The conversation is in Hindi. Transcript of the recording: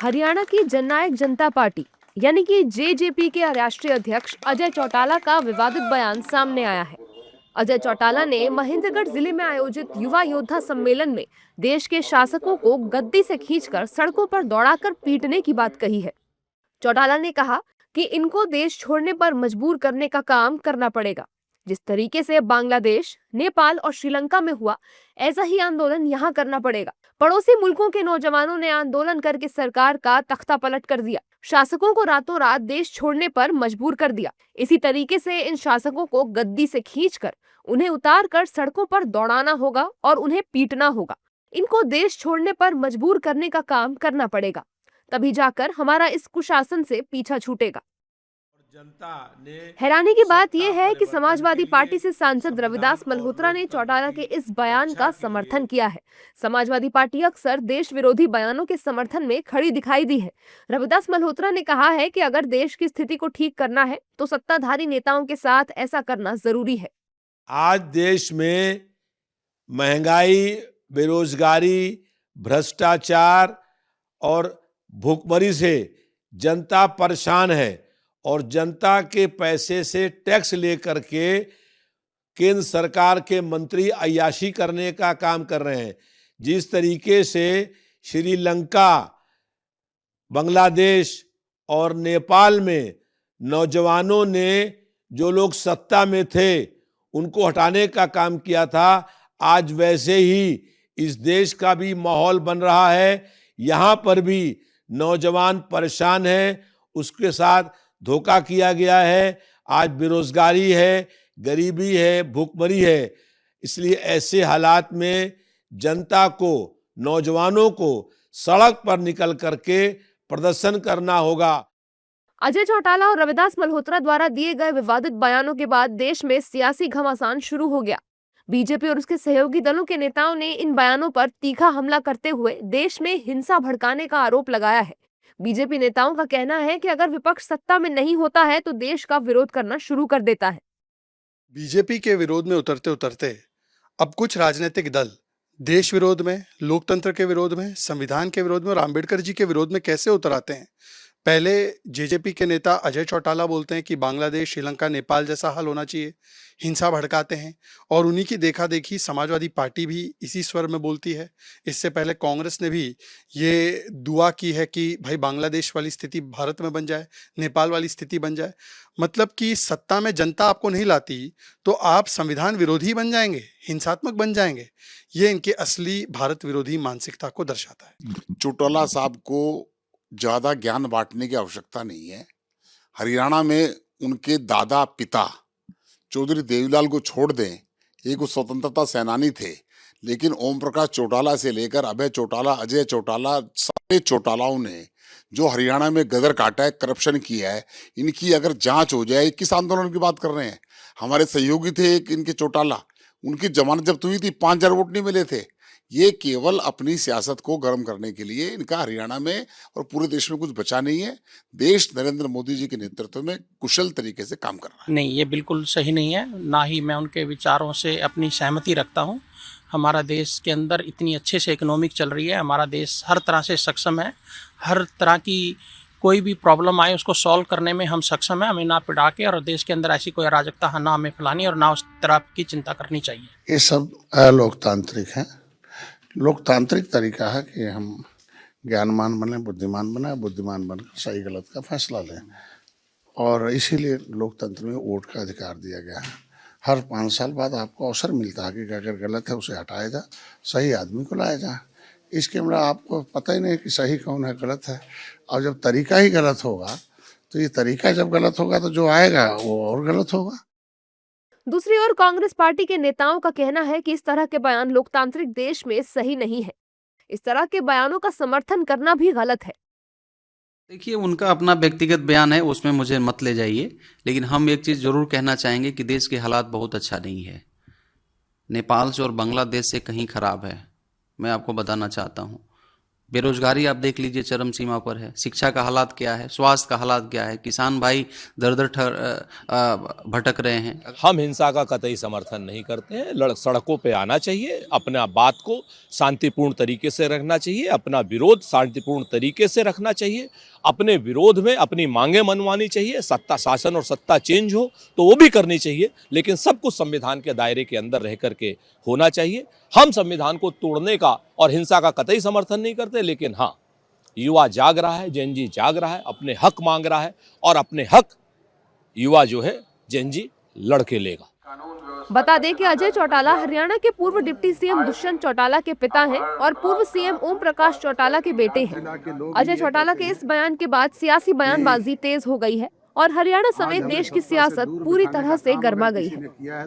हरियाणा की जननायक जनता पार्टी यानी कि जेजेपी के राष्ट्रीय अध्यक्ष अजय चौटाला का विवादित बयान सामने आया है। अजय चौटाला ने महेंद्रगढ़ जिले में आयोजित युवा योद्धा सम्मेलन में देश के शासकों को गद्दी से खींचकर सड़कों पर दौड़ाकर पीटने की बात कही है। चौटाला ने कहा कि इनको देश छोड़ने पर मजबूर करने का काम करना पड़ेगा। जिस तरीके से बांग्लादेश, नेपाल और श्रीलंका में हुआ, ऐसा ही आंदोलन यहाँ करना पड़ेगा। पड़ोसी मुल्कों के नौजवानों ने आंदोलन करके सरकार का तख्ता पलट कर दिया, शासकों को रातों रात देश छोड़ने पर मजबूर कर दिया। इसी तरीके से इन शासकों को गद्दी से खींचकर उन्हें उतार कर सड़कों पर दौड़ाना होगा और उन्हें पीटना होगा। इनको देश छोड़ने पर मजबूर करने का काम करना पड़ेगा, तभी जाकर हमारा इस कुशासन से पीछा छूटेगा। हैरानी की बात यह है कि समाजवादी पार्टी से सांसद रविदास मल्होत्रा ने चौटाला के इस बयान का समर्थन किया है। समाजवादी पार्टी अक्सर देश विरोधी बयानों के समर्थन में खड़ी दिखाई दी है। रविदास मल्होत्रा ने कहा है कि अगर देश की स्थिति को ठीक करना है तो सत्ताधारी नेताओं के साथ ऐसा करना जरूरी है। आज देश में महंगाई, बेरोजगारी, भ्रष्टाचार और भूखमरी से जनता परेशान है और जनता के पैसे से टैक्स लेकर के केंद्र सरकार के मंत्री अय्याशी करने का काम कर रहे हैं। जिस तरीके से श्रीलंका, बांग्लादेश और नेपाल में नौजवानों ने, जो लोग सत्ता में थे, उनको हटाने का काम किया था, आज वैसे ही इस देश का भी माहौल बन रहा है। यहाँ पर भी नौजवान परेशान है, उसके साथ धोखा किया गया है। आज बेरोजगारी है, गरीबी है, भूखमरी है। इसलिए ऐसे हालात में जनता को, नौजवानों को सड़क पर निकल करके प्रदर्शन करना होगा। अजय चौटाला और रविदास मल्होत्रा द्वारा दिए गए विवादित बयानों के बाद देश में सियासी घमासान शुरू हो गया। बीजेपी और उसके सहयोगी दलों के नेताओं ने इन बयानों पर तीखा हमला करते हुए देश में हिंसा भड़काने का आरोप लगाया है। बीजेपी नेताओं का कहना है कि अगर विपक्ष सत्ता में नहीं होता है तो देश का विरोध करना शुरू कर देता है। बीजेपी के विरोध में उतरते उतरते अब कुछ राजनीतिक दल देश विरोध में, लोकतंत्र के विरोध में, संविधान के विरोध में और अंबेडकर जी के विरोध में कैसे उतर आते हैं। पहले जेजेपी के नेता अजय चौटाला बोलते हैं कि बांग्लादेश, श्रीलंका, नेपाल जैसा हाल होना चाहिए, हिंसा भड़काते हैं, और उन्हीं की देखा देखी समाजवादी पार्टी भी इसी स्वर में बोलती है। इससे पहले कांग्रेस ने भी ये दुआ की है कि भाई बांग्लादेश वाली स्थिति भारत में बन जाए, नेपाल वाली स्थिति बन जाए। मतलब कि सत्ता में जनता आपको नहीं लाती तो आप संविधान विरोधी बन जाएंगे, हिंसात्मक बन जाएंगे। ये इनके असली भारत विरोधी मानसिकता को दर्शाता है। चौटाला साहब को ज्यादा ज्ञान बांटने की आवश्यकता नहीं है। हरियाणा में उनके दादा पिता चौधरी देवीलाल को छोड़ दें, एक वो स्वतंत्रता सेनानी थे, लेकिन ओम प्रकाश चौटाला से लेकर अभय चौटाला, अजय चौटाला, सारे चौटालाओं ने जो हरियाणा में गदर काटा है, करप्शन किया है, इनकी अगर जांच हो जाए। किस आंदोलन की बात कर रहे हैं? हमारे सहयोगी थे एक इनके चौटाला, उनकी जमानत जब्त हुई थी, 5,000 वोट नहीं मिले थे। ये केवल अपनी सियासत को गर्म करने के लिए इनका हरियाणा में और पूरे देश में कुछ बचा नहीं है। देश नरेंद्र मोदी जी के नेतृत्व में कुशल तरीके से काम कर रहा है। नहीं, ये बिल्कुल सही नहीं है। ना ही मैं उनके विचारों से अपनी सहमति रखता हूँ। हमारा देश के अंदर इतनी अच्छे से इकोनॉमिक चल रही है, हमारा देश हर तरह से सक्षम है। हर तरह की कोई भी प्रॉब्लम आए उसको सॉल्व करने में हम सक्षम हैं। हमें ना पिटा के और देश के अंदर ऐसी कोई अराजकता ना हमें फैलानी और ना उस तरह की चिंता करनी चाहिए। ये सब अलोकतांत्रिक है। लोकतांत्रिक तरीका है कि हम ज्ञानमान बने, बुद्धिमान बने, बुद्धिमान बनकर सही गलत का फैसला लें, और इसीलिए लोकतंत्र में वोट का अधिकार दिया गया है। हर 5 साल बाद आपको अवसर मिलता है कि अगर गलत है उसे हटाया जाए, सही आदमी को लाया जाए। इसके मतलब आपको पता ही नहीं कि सही कौन है, गलत है। और जब तरीका ही गलत होगा तो ये तरीका जब गलत होगा तो जो आएगा वो और गलत होगा। दूसरी ओर कांग्रेस पार्टी के नेताओं का कहना है कि इस तरह के बयान लोकतांत्रिक देश में सही नहीं है। इस तरह के बयानों का समर्थन करना भी गलत है। देखिए, उनका अपना व्यक्तिगत बयान है, उसमें मुझे मत ले जाइए। लेकिन हम एक चीज़ जरूर कहना चाहेंगे कि देश के हालात बहुत अच्छा नहीं है। नेपाल से और बांग्लादेश से कहीं खराब है, मैं आपको बताना चाहता हूँ। बेरोजगारी आप देख लीजिए चरम सीमा पर है, शिक्षा का हालात क्या है, स्वास्थ्य का हालात क्या है, किसान भाई दर दर भटक रहे हैं। हम हिंसा का कतई समर्थन नहीं करते हैं। सड़कों पे आना चाहिए, अपना बात को शांतिपूर्ण तरीके से रखना चाहिए, अपना विरोध शांतिपूर्ण तरीके से रखना चाहिए, अपने विरोध में अपनी मांगें मनवानी चाहिए। सत्ता शासन और सत्ता चेंज हो तो वो भी करनी चाहिए, लेकिन सब कुछ संविधान के दायरे के अंदर रह करके होना चाहिए। हम संविधान को तोड़ने का और हिंसा का कतई समर्थन नहीं करते, लेकिन हाँ, युवा जाग रहा है, जेन जी जाग रहा है, अपने हक मांग रहा है, और अपने हक युवा जो है जेन जी लड़के लेगा। बता दें कि अजय चौटाला हरियाणा के पूर्व डिप्टी सीएम दुष्यंत चौटाला के पिता हैं और पूर्व सीएम ओम प्रकाश चौटाला के बेटे हैं। अजय चौटाला के इस बयान के बाद सियासी बयानबाजी तेज हो गई है और हरियाणा समेत देश की सियासत पूरी तरह से गर्मा गई है।